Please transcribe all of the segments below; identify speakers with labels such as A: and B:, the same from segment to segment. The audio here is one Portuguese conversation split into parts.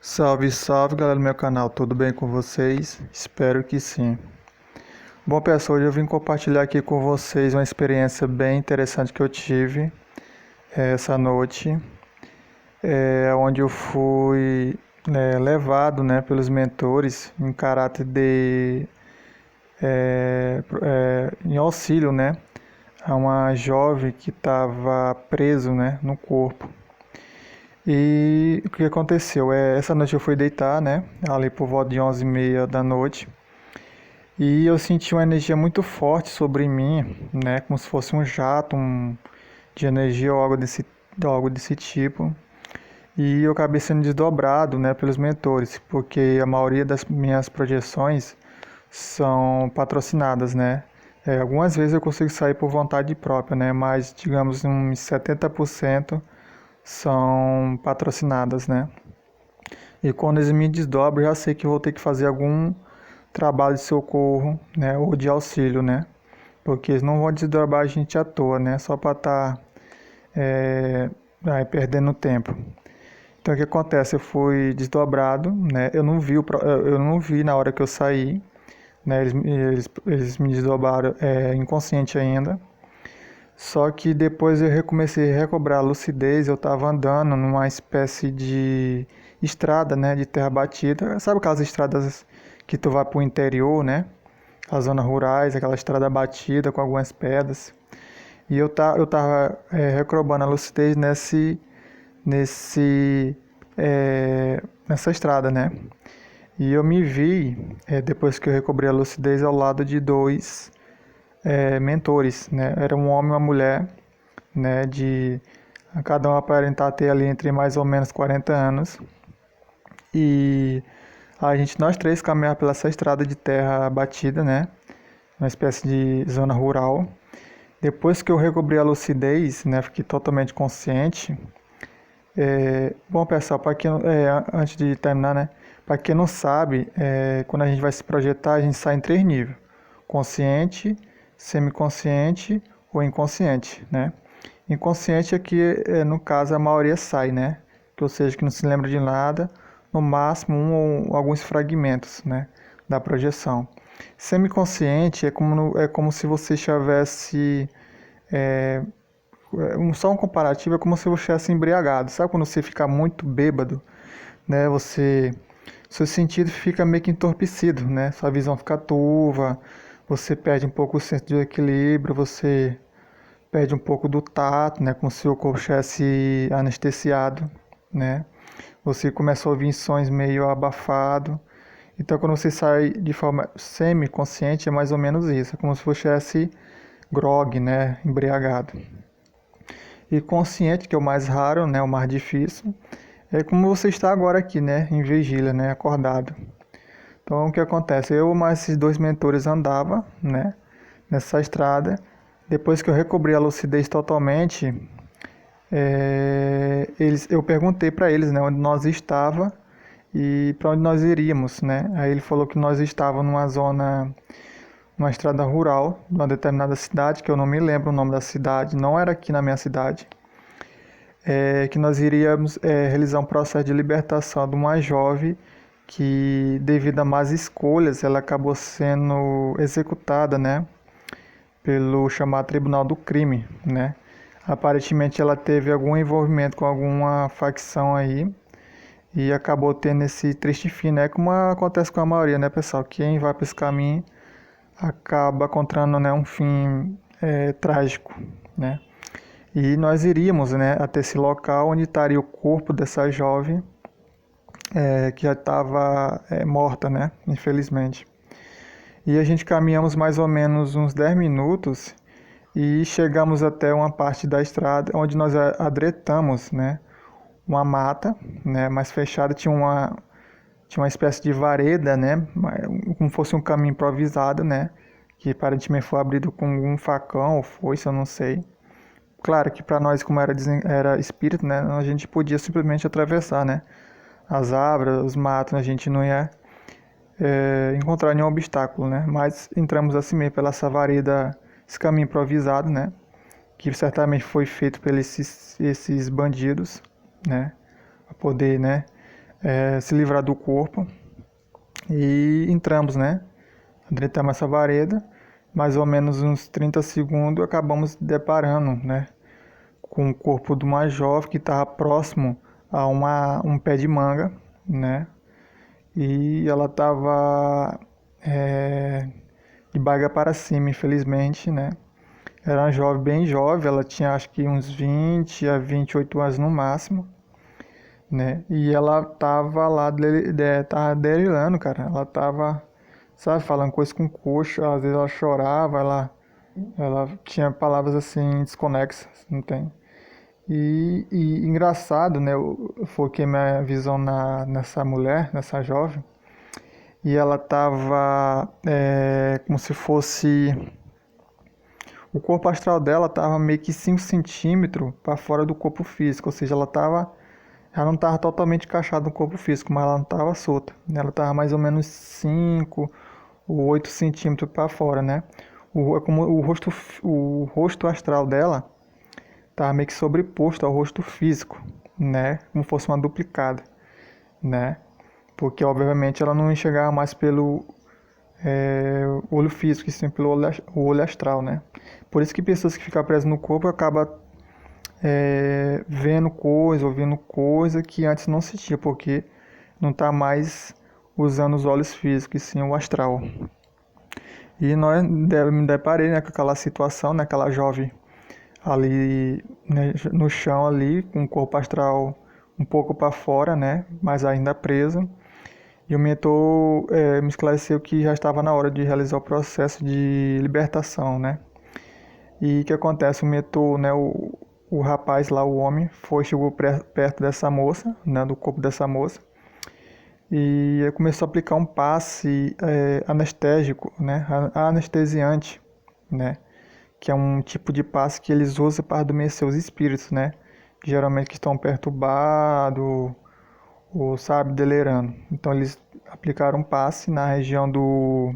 A: Salve, salve galera do meu canal, tudo bem com vocês? Espero que sim. Bom pessoal, hoje eu vim compartilhar aqui com vocês uma experiência bem interessante que eu tive essa noite, onde eu fui levado pelos mentores em caráter de em auxílio a uma jovem que estava preso no corpo. E o que aconteceu? Essa noite eu fui deitar, ali por volta de 11h30 da noite. E eu senti uma energia muito forte sobre mim, como se fosse um jato de energia ou algo desse tipo. E eu acabei sendo desdobrado, pelos mentores, porque a maioria das minhas projeções são patrocinadas, algumas vezes eu consigo sair por vontade própria, mas digamos uns 70% são patrocinadas, E quando eles me desdobram, eu já sei que eu vou ter que fazer algum trabalho de socorro, ou de auxílio, Porque eles não vão desdobrar a gente à toa, só para estar perdendo tempo. Então o que acontece? Eu fui desdobrado, eu não vi na hora que eu saí, eles me desdobraram inconsciente ainda. Só que depois eu comecei a recobrar a lucidez, eu estava andando numa espécie de estrada, de terra batida. Sabe aquelas estradas que tu vai para o interior, as zonas rurais, aquela estrada batida com algumas pedras. E eu tava recobrando a lucidez nesse, nessa estrada, E eu me vi, depois que eu recobrei a lucidez, ao lado de dois mentores, Era um homem e uma mulher, de cada um aparentar ter ali entre mais ou menos 40 anos. E nós três caminhamos pela essa estrada de terra batida, uma espécie de zona rural. Depois que eu recobrei a lucidez, fiquei totalmente consciente. Bom, pessoal, antes de terminar, para quem não sabe, quando a gente vai se projetar, a gente sai em 3 níveis: consciente, semiconsciente ou inconsciente, Inconsciente é que, no caso, a maioria sai, Que, ou seja, que não se lembra de nada, no máximo um ou alguns fragmentos, da projeção. Semiconsciente é como se você estivesse só um comparativo, é como se você estivesse embriagado. Sabe quando você fica muito bêbado, seu sentido fica meio que entorpecido, Sua visão fica turva, você perde um pouco o senso de equilíbrio, você perde um pouco do tato, como se o corpo estivesse anestesiado, Você começa a ouvir sons meio abafado. Então, quando você sai de forma semi-consciente, é mais ou menos isso. É como se você estivesse grog, embriagado. E consciente, que é o mais raro, o mais difícil, é como você está agora aqui, em vigília, acordado. Então, o que acontece? Eu mais esses dois mentores andava, nessa estrada. Depois que eu recobrei a lucidez totalmente, eu perguntei para eles, onde nós estava e para onde nós iríamos, Aí ele falou que nós estávamos numa estrada rural, numa determinada cidade, que eu não me lembro o nome da cidade, não era aqui na minha cidade, que nós iríamos realizar um processo de libertação de uma jovem que, devido a más escolhas, ela acabou sendo executada, pelo chamado Tribunal do Crime, Aparentemente ela teve algum envolvimento com alguma facção aí e acabou tendo esse triste fim, Como acontece com a maioria, pessoal? Quem vai para esse caminho acaba encontrando, um fim trágico, E nós iríamos, até esse local onde estaria o corpo dessa jovem que já estava morta, infelizmente. E a gente caminhamos mais ou menos uns 10 minutos e chegamos até uma parte da estrada onde nós adretamos, uma mata, mais fechada, tinha uma espécie de vareda, como fosse um caminho improvisado, que aparentemente foi abrido com um facão ou foice, eu não sei. Claro que para nós, como era espírito, a gente podia simplesmente atravessar, as árvores, os matos, a gente não ia encontrar nenhum obstáculo, Mas entramos assim mesmo pela essa vareda, esse caminho improvisado, Que certamente foi feito pelos esses bandidos, para poder, se livrar do corpo. E entramos, né? Adentamos essa vareda, mais ou menos uns 30 segundos, acabamos deparando, né? Com o corpo de uma jovem que estava próximo a um pé de manga, né? E ela estava de barriga para cima, infelizmente, né? Era uma jovem, bem jovem, ela tinha acho que uns 20 a 28 anos no máximo, né? E ela tava lá, tava delirando, cara. Ela tava, sabe, falando coisas com coxa, às vezes ela chorava, ela tinha palavras assim desconexas, não tem? E engraçado, né? Eu foquei minha visão nessa mulher, nessa jovem, e ela tava como se fosse. O corpo astral dela tava meio que 5 centímetros para fora do corpo físico, ou seja, ela não estava totalmente encaixada no corpo físico, mas ela não estava solta, né? Ela estava mais ou menos 5 ou 8 centímetros para fora, né? Como o rosto astral dela estava meio que sobreposto ao rosto físico, né? Como fosse uma duplicada, né? Porque, obviamente, ela não enxergava mais pelo olho físico, e sim pelo olho astral, né? Por isso que pessoas que ficam presas no corpo acabam vendo coisa, ouvindo coisa que antes não sentia, porque não está mais usando os olhos físicos, e sim o astral. E me deparei, né, com aquela situação, né, aquela jovem ali, né, no chão ali, com o corpo astral um pouco para fora, né, mas ainda preso. E o mentor me esclareceu que já estava na hora de realizar o processo de libertação, né. E o que acontece? O mentor, né, o rapaz lá, o homem, chegou perto dessa moça, né, do corpo dessa moça, e começou a aplicar um passe anestésico, né, anestesiante, né, que é um tipo de passe que eles usam para adormecer os espíritos, né, que geralmente estão perturbados ou, sabe, delirando. Então eles aplicaram um passe na região do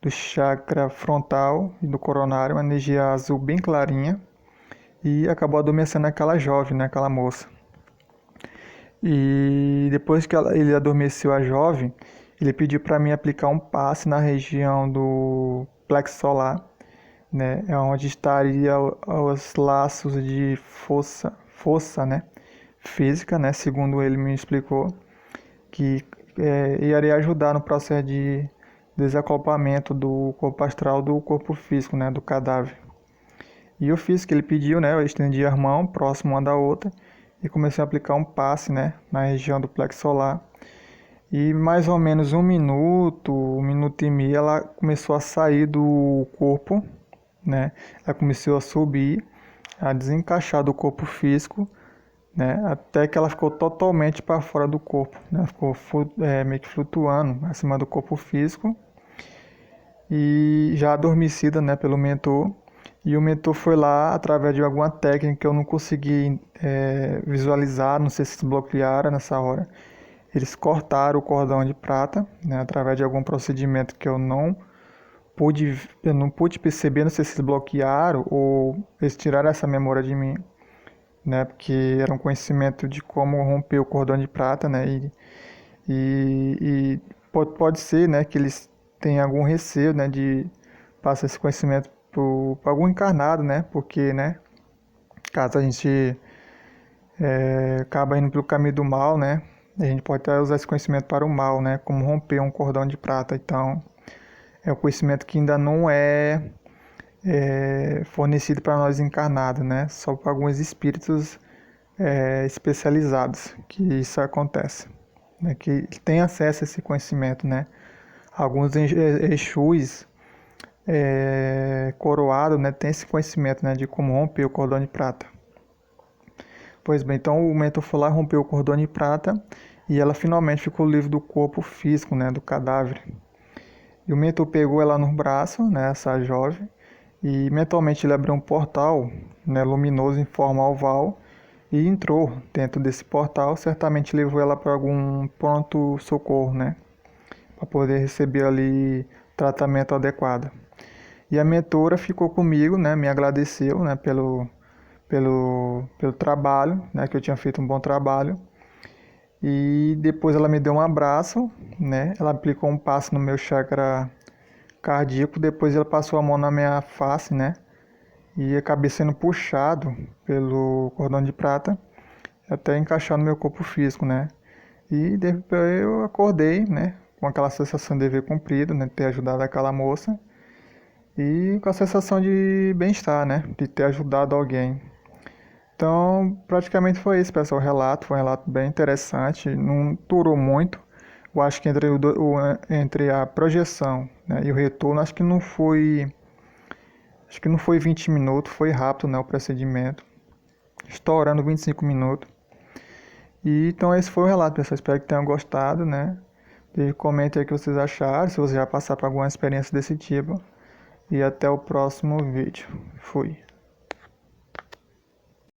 A: chakra frontal e do coronário, uma energia azul bem clarinha, e acabou adormecendo aquela jovem, né, aquela moça. E depois que ele adormeceu a jovem, ele pediu para mim aplicar um passe na região do plexo solar, né, é onde estaria os laços de força, né, física, né, segundo ele me explicou, que iria ajudar no processo de desacoplamento do corpo astral do corpo físico, né, do cadáver. E eu fiz o que ele pediu, né? Eu estendi as mãos próximo uma da outra e comecei a aplicar um passe, né, na região do plexo solar. E mais ou menos um minuto e meio, ela começou a sair do corpo, né? Ela começou a subir, a desencaixar do corpo físico, né? Até que ela ficou totalmente para fora do corpo, né? Ficou meio que flutuando acima do corpo físico e já adormecida, né, pelo mentor. E o mentor foi lá, através de alguma técnica que eu não consegui visualizar, não sei se desbloquearam nessa hora. Eles cortaram o cordão de prata, né, através de algum procedimento que eu não pude perceber, não sei se desbloquearam ou eles tiraram essa memória de mim, né, porque era um conhecimento de como romper o cordão de prata, né, e pode ser, né, que eles tenham algum receio, né, de passar esse conhecimento para algum encarnado, né, porque, né, caso a gente acaba indo pelo caminho do mal, né, a gente pode até usar esse conhecimento para o mal, né, como romper um cordão de prata. Então, é um conhecimento que ainda não é fornecido para nós encarnados, né, só para alguns espíritos especializados que isso acontece, né, que tem acesso a esse conhecimento, né. Alguns Exus coroados, né, tem esse conhecimento, né, de como romper o cordão de prata. Pois bem, então o mentor foi lá, rompeu o cordão de prata e ela finalmente ficou livre do corpo físico, né, do cadáver. E o mentor pegou ela no braço, né, essa jovem, e mentalmente ele abriu um portal, né, luminoso em forma oval e entrou dentro desse portal. Certamente levou ela para algum pronto-socorro, né, para poder receber ali tratamento adequado. E a mentora ficou comigo, né, me agradeceu, né, pelo trabalho, né, que eu tinha feito um bom trabalho. E depois ela me deu um abraço, né? Ela aplicou um passo no meu chakra cardíaco, depois ela passou a mão na minha face, né? E acabei sendo puxado pelo cordão de prata até encaixar no meu corpo físico, né? E depois eu acordei, né? Com aquela sensação de dever cumprido, né? Ter ajudado aquela moça e com a sensação de bem-estar, né? De ter ajudado alguém. Então, praticamente foi isso, pessoal. O relato foi um relato bem interessante, não durou muito. Eu acho que entre a projeção, né, e o retorno, acho que não foi 20 minutos, foi rápido, né, o procedimento, estourando 25 minutos. E então esse foi o relato, pessoal. Espero que tenham gostado, né? E comentem aí o que vocês acharam, se você já passaram por alguma experiência desse tipo. E até o próximo vídeo. Fui.